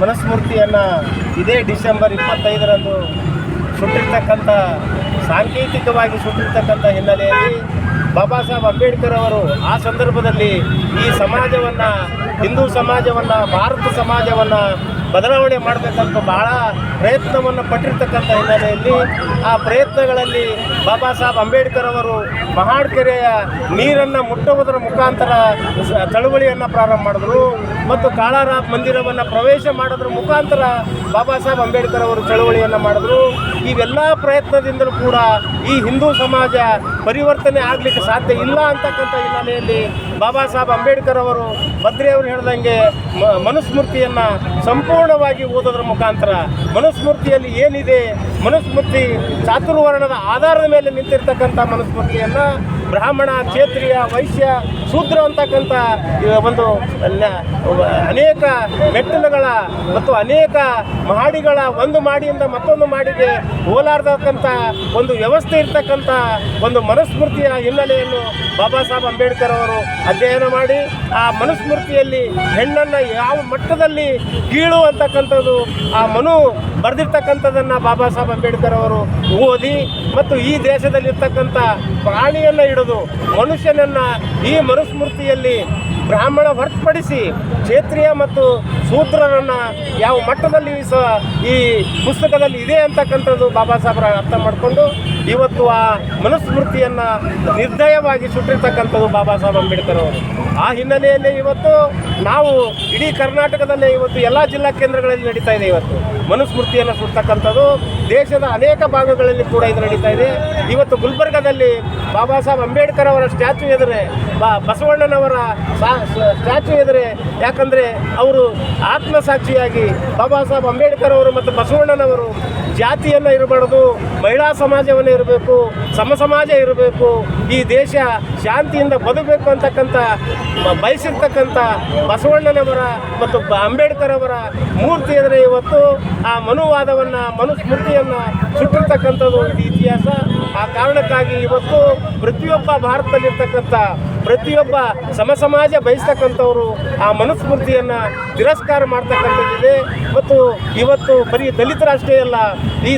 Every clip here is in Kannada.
ಮನುಸ್ಮೃತಿಯನ್ನು ಇದೇ ಡಿಸೆಂಬರ್ 25ರಂದು ಸುಟ್ಟಿರ್ತಕ್ಕಂಥ ಸಾಂಕೇತಿಕವಾಗಿ ಸುಟ್ಟಿರ್ತಕ್ಕಂಥ ಹಿನ್ನೆಲೆಯಲ್ಲಿ ಬಾಬಾ ಸಾಹೇಬ್ ಅಂಬೇಡ್ಕರ್ ಅವರು ಆ ಸಂದರ್ಭದಲ್ಲಿ ಈ ಸಮಾಜವನ್ನು, ಹಿಂದೂ ಸಮಾಜವನ್ನು, ಭಾರತ ಸಮಾಜವನ್ನು ಬದಲಾವಣೆ ಮಾಡಬೇಕಂತ ಭಾಳ ಪ್ರಯತ್ನವನ್ನು ಪಟ್ಟಿರ್ತಕ್ಕಂಥ ಹಿನ್ನೆಲೆಯಲ್ಲಿ ಆ ಪ್ರಯತ್ನಗಳಲ್ಲಿ ಬಾಬಾ ಸಾಹೇಬ್ ಅಂಬೇಡ್ಕರ್ ಅವರು ಮಹಾಡ್ಕೆರೆಯ ನೀರನ್ನು ಮುಟ್ಟುವುದರ ಮುಖಾಂತರ ಚಳುವಳಿಯನ್ನು ಪ್ರಾರಂಭ ಮಾಡಿದ್ರು ಮತ್ತು ಕಾಳಾರಾಮ್ ಮಂದಿರವನ್ನು ಪ್ರವೇಶ ಮಾಡೋದ್ರ ಮುಖಾಂತರ ಬಾಬಾ ಸಾಹೇಬ್ ಅಂಬೇಡ್ಕರ್ ಅವರು ಚಳುವಳಿಯನ್ನು ಮಾಡಿದ್ರು. ಇವೆಲ್ಲ ಪ್ರಯತ್ನದಿಂದಲೂ ಕೂಡ ಈ ಹಿಂದೂ ಸಮಾಜ ಪರಿವರ್ತನೆ ಆಗಲಿಕ್ಕೆ ಸಾಧ್ಯ ಇಲ್ಲ ಅಂತಕ್ಕಂಥ ಹಿನ್ನೆಲೆಯಲ್ಲಿ ಬಾಬಾ ಸಾಹೇಬ್ ಅಂಬೇಡ್ಕರ್ ಅವರು ಭದ್ರಿ ಅವರು ಹೇಳ್ದಂಗೆ ಮನುಸ್ಮೃತಿಯನ್ನು ಸಂಪೂರ್ಣವಾಗಿ ಓದೋದ್ರ ಮುಖಾಂತರ ಮನುಸ್ಮೃತಿಯಲ್ಲಿ ಏನಿದೆ, ಮನುಸ್ಮೃತಿ ಚಾತುರ್ವರ್ಣದ ಆಧಾರದ ಮೇಲೆ ನಿಂತಿರ್ತಕ್ಕಂಥ ಮನುಸ್ಮೃತಿಯನ್ನು ಬ್ರಾಹ್ಮಣ, ಕ್ಷೇತ್ರೀಯ, ವೈಶ್ಯ, ಶೂದ್ರ ಅಂತಕ್ಕಂಥ ಒಂದು ಅನೇಕ ಮೆಟ್ಟಿಲುಗಳ ಮತ್ತು ಅನೇಕ ಮಹಡಿಗಳ ಒಂದು ಮಾಡಿಯಿಂದ ಮತ್ತೊಂದು ಮಾಡಿಗೆ ಹೋಲಾರ್ದಕ್ಕಂಥ ಒಂದು ವ್ಯವಸ್ಥೆ ಇರ್ತಕ್ಕಂಥ ಒಂದು ಮನುಸ್ಮೃತಿಯ ಹಿನ್ನೆಲೆಯನ್ನು ಬಾಬಾ ಸಾಹೇಬ್ ಅಂಬೇಡ್ಕರ್ ಅವರು ಅಧ್ಯಯನ ಮಾಡಿ ಆ ಮನುಸ್ಮೃತಿಯಲ್ಲಿ ಹೆಣ್ಣನ್ನು ಯಾವ ಮಟ್ಟದಲ್ಲಿ ಕೀಳು ಅಂತಕ್ಕಂಥದ್ದು ಆ ಮನು ಬರೆದಿರ್ತಕ್ಕಂಥದ್ದನ್ನು ಬಾಬಾ ಸಾಹೇಬ್ ಅಂಬೇಡ್ಕರ್ ಅವರು ಓದಿ ಮತ್ತು ಈ ದೇಶದಲ್ಲಿರ್ತಕ್ಕಂಥ ಪ್ರಾಣಿಯನ್ನು ಹಿಡಿದು ಮನುಷ್ಯನನ್ನು ಈ ಮನುಸ್ಮೃತಿಯಲ್ಲಿ ಬ್ರಾಹ್ಮಣ ಹೊರತುಪಡಿಸಿ ಕ್ಷೇತ್ರೀಯ ಮತ್ತು ಶೂದ್ರರನ್ನು ಯಾವ ಮಟ್ಟದಲ್ಲಿ ಈ ಪುಸ್ತಕದಲ್ಲಿ ಇದೆ ಅಂತಕ್ಕಂಥದ್ದು ಬಾಬಾ ಸಾಹೇಬರ ಅರ್ಥ ಮಾಡಿಕೊಂಡು ಇವತ್ತು ಆ ಮನುಸ್ಮೃತಿಯನ್ನು ನಿರ್ದಯವಾಗಿ ಸುಟ್ಟಿರ್ತಕ್ಕಂಥದ್ದು ಬಾಬಾ ಸಾಹೇಬ್ ಅಂಬೇಡ್ಕರ್ ಅವರು. ಆ ಹಿನ್ನೆಲೆಯಲ್ಲಿ ಇವತ್ತು ನಾವು ಇಡೀ ಕರ್ನಾಟಕದಲ್ಲೇ ಇವತ್ತು ಎಲ್ಲ ಜಿಲ್ಲಾ ಕೇಂದ್ರಗಳಲ್ಲಿ ನಡೀತಾ ಇದೆ. ಇವತ್ತು ಮನುಸ್ಮೃತಿಯನ್ನು ಸುಡ್ತಕ್ಕಂಥದ್ದು ದೇಶದ ಅನೇಕ ಭಾಗಗಳಲ್ಲಿ ಕೂಡ ಇದು ನಡೀತಾ ಇದೆ. ಇವತ್ತು ಗುಲ್ಬರ್ಗದಲ್ಲಿ ಬಾಬಾ ಸಾಹೇಬ್ ಅಂಬೇಡ್ಕರ್ ಅವರ ಸ್ಟ್ಯಾಚು ಎದುರೇ ಬಸವಣ್ಣನವರ ಸ್ಟ್ಯಾಚು ಎದುರೇ, ಯಾಕಂದರೆ ಅವರು ಆತ್ಮಸಾಕ್ಷಿಯಾಗಿ ಬಾಬಾ ಸಾಹೇಬ್ ಅಂಬೇಡ್ಕರ್ ಅವರು ಮತ್ತು ಬಸವಣ್ಣನವರು ಜಾತಿಯನ್ನು ಇರಬಾರ್ದು, ಮಹಿಳಾ ಸಮಾಜವನ್ನು ಇರಬೇಕು, ಸಮಾಜ ಇರಬೇಕು, ಈ ದೇಶ ಶಾಂತಿಯಿಂದ ಬದುಕಬೇಕು ಅಂತಕ್ಕಂಥ ಬಯಸಿರ್ತಕ್ಕಂಥ ಬಸವಣ್ಣನವರ ಮತ್ತು ಅಂಬೇಡ್ಕರ್ ಅವರ ಮೂರ್ತಿ ಎದುರೇ ಇವತ್ತು ಆ ಮನುವಾದವನ್ನು ಮನುಸ್ಮೃತಿಯನ್ನು ಸುಟ್ಟಿರ್ತಕ್ಕಂಥದ್ದು ಇದು ಇತಿಹಾಸ. ಆ ಕಾರಣಕ್ಕಾಗಿ ಇವತ್ತು ಪ್ರತಿಯೊಬ್ಬ ಭಾರತದಲ್ಲಿರ್ತಕ್ಕಂಥ ಪ್ರತಿಯೊಬ್ಬ ಸಮಾಜ ಬಯಸ್ತಕ್ಕಂಥವರು ಆ ಮನುಸ್ಮೃತಿಯನ್ನು ತಿರಸ್ಕಾರ ಮಾಡ್ತಕ್ಕಂಥದ್ದಿದೆ. ಮತ್ತು ಇವತ್ತು ಬರೀ ದಲಿತರಷ್ಟೇ ಅಲ್ಲ, ಈ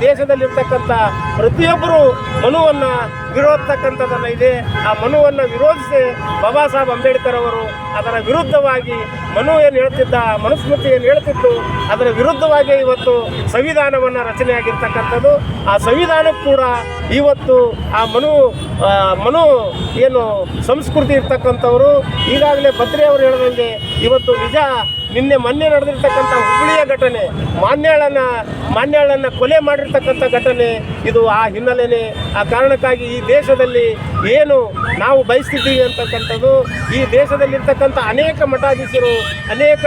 ದೇಶದಲ್ಲಿರ್ತಕ್ಕಂಥ ಪ್ರತಿಯೊಬ್ಬರು ಮನುವನ್ನು ವಿರೋಧಿಸ್ತಕ್ಕಂಥದ್ದನ್ನು ಇದೆ. ಆ ಮನುವನ್ನು ವಿರೋಧಿಸಿ ಬಾಬಾ ಸಾಹೇಬ್ ಅಂಬೇಡ್ಕರ್ ಅವರು ಅದರ ವಿರುದ್ಧವಾಗಿ ಮನು ಏನು ಹೇಳ್ತಿದ್ದ, ಮನುಸ್ಮೃತಿ ಏನು ಹೇಳ್ತಿತ್ತು, ಅದರ ವಿರುದ್ಧವಾಗಿ ಇವತ್ತು ಸಂವಿಧಾನವನ್ನು ರಚನೆಯಾಗಿರ್ತಕ್ಕಂಥದ್ದು. ಆ ಸಂವಿಧಾನಕ್ಕೂ ಕೂಡ ಇವತ್ತು ಆ ಮನು ಏನು ಸಂಸ್ಕೃತಿ ಇರ್ತಕ್ಕಂಥವರು ಈಗಾಗಲೇ ಬದ್ರಿ ಅವರು ಹೇಳಿದಂಗೆ ಇವತ್ತು ನಿಜ ಮೊನ್ನೆ ನಡೆದಿರ್ತಕ್ಕಂಥ ಹುಬ್ಬಳ್ಳಿಯ ಘಟನೆ, ಮಾನ್ಯಾಳನ್ನು ಕೊಲೆ ಮಾಡಿರ್ತಕ್ಕಂಥ ಘಟನೆ ಇದು ಆ ಹಿನ್ನೆಲೆಯೇ. ಆ ಕಾರಣಕ್ಕಾಗಿ ಈ ದೇಶದಲ್ಲಿ ಏನು ನಾವು ಬಯಸ್ತಿದ್ದೀವಿ ಅಂತಕ್ಕಂಥದ್ದು, ಈ ದೇಶದಲ್ಲಿರ್ತಕ್ಕಂಥ ಅನೇಕ ಮಠಾಧೀಶರು, ಅನೇಕ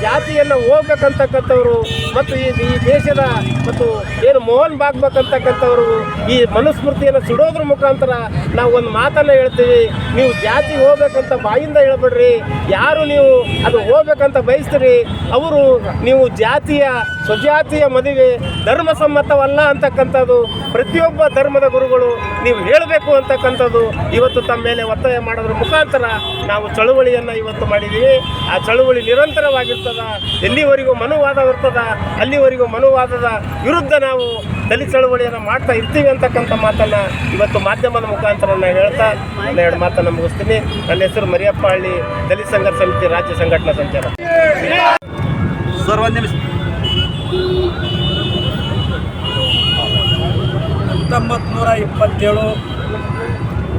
ಜಾತಿಯನ್ನು ಹೋಗ್ಬೇಕಂತಕ್ಕಂಥವ್ರು ಮತ್ತು ಈ ದೇಶದ ಮತ್ತು ಏನು ಮೋಹನ್ ಬಾಗ್ಬೇಕಂತಕ್ಕಂಥವ್ರು ಈ ಮನುಸ್ಮೃತಿಯನ್ನು ಸುಡೋದ್ರ ಮುಖಾಂತರ ನಾವು ಒಂದು ಮಾತನ್ನು ಹೇಳ್ತೀವಿ, ನೀವು ಜಾತಿ ಹೋಗ್ಬೇಕಂತ ಬಾಯಿಂದ ಹೇಳ್ಬೇಡ್ರಿ, ಯಾರು ನೀವು ಅದು ಹೋಗ್ಬೇಕಂತ ಬಯಸ್ತೀರಿ ಅವರು ನೀವು ಸ್ವಜಾತಿಯ ಮದುವೆ ಧರ್ಮಸಮ್ಮತವಲ್ಲ ಅಂತಕ್ಕಂಥದ್ದು ಪ್ರತಿಯೊಬ್ಬ ಧರ್ಮದ ಗುರುಗಳು ನೀವು ಹೇಳಬೇಕು ಅಂತಕ್ಕಂಥದ್ದು ಇವತ್ತು ತಮ್ಮ ಮೇಲೆ ಒತ್ತಾಯ ಮಾಡೋದ್ರ ಮುಖಾಂತರ ನಾವು ಚಳುವಳಿಯನ್ನು ಇವತ್ತು ಮಾಡಿದ್ದೀವಿ. ಆ ಚಳುವಳಿ ನಿರಂತರವಾಗಿರ್ತದ, ಎಲ್ಲಿವರೆಗೂ ಮನುವಾದ ಇರ್ತದ ಅಲ್ಲಿವರೆಗೂ ಮನುವಾದದ ವಿರುದ್ಧ ನಾವು ದಲಿತ ಚಳುವಳಿಯನ್ನು ಮಾಡ್ತಾ ಇರ್ತೀವಿ ಅಂತಕ್ಕಂಥ ಮಾತನ್ನು ಇವತ್ತು ಮಾಧ್ಯಮದ ಮುಖಾಂತರ ನಾನು ಹೇಳ್ತಾ ಎರಡು ಮಾತನ್ನು ಮುಗಿಸ್ತೀನಿ. ನನ್ನ ಹೆಸರು ಮರಿಯಪ್ಪ ಹಳ್ಳಿ, ದಲಿತ ಸಂಘರ್ಷ ಸಮಿತಿ ರಾಜ್ಯ ಸಂಘಟನಾ ಸಂಚಾಲಕ. ಸರ್, ಒಂದು ನಿಮಿಷ. 1927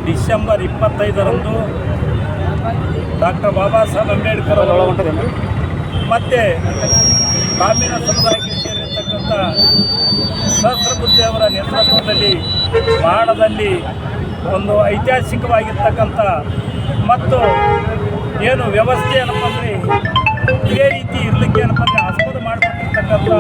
ಡಿಸೆಂಬರ್ 25ರಂದು ಡಾಕ್ಟರ್ ಬಾಬಾ ಸಾಹೇಬ್ ಅಂಬೇಡ್ಕರ್ ಅವರು ಮತ್ತು ಗ್ರಾಮೀಣ ಸಮುದಾಯಕ್ಕೆ ಸೇರಿರ್ತಕ್ಕಂಥ ಸಹಸ್ರಬುದ್ಧಿ ಅವರ ನೇತೃತ್ವದಲ್ಲಿ ಮಾಡದಲ್ಲಿ ಒಂದು ಐತಿಹಾಸಿಕವಾಗಿರ್ತಕ್ಕಂಥ ಮತ್ತು ಏನು ವ್ಯವಸ್ಥೆ ಏನಪ್ಪ ಅಂದರೆ ಇದೇ ರೀತಿ ಇರಲಿಕ್ಕೆ ಏನಪ್ಪ ಅಂದರೆ ಆಸ್ಪದ ಮಾಡಿಕೊಟ್ಟಿರ್ತಕ್ಕಂಥ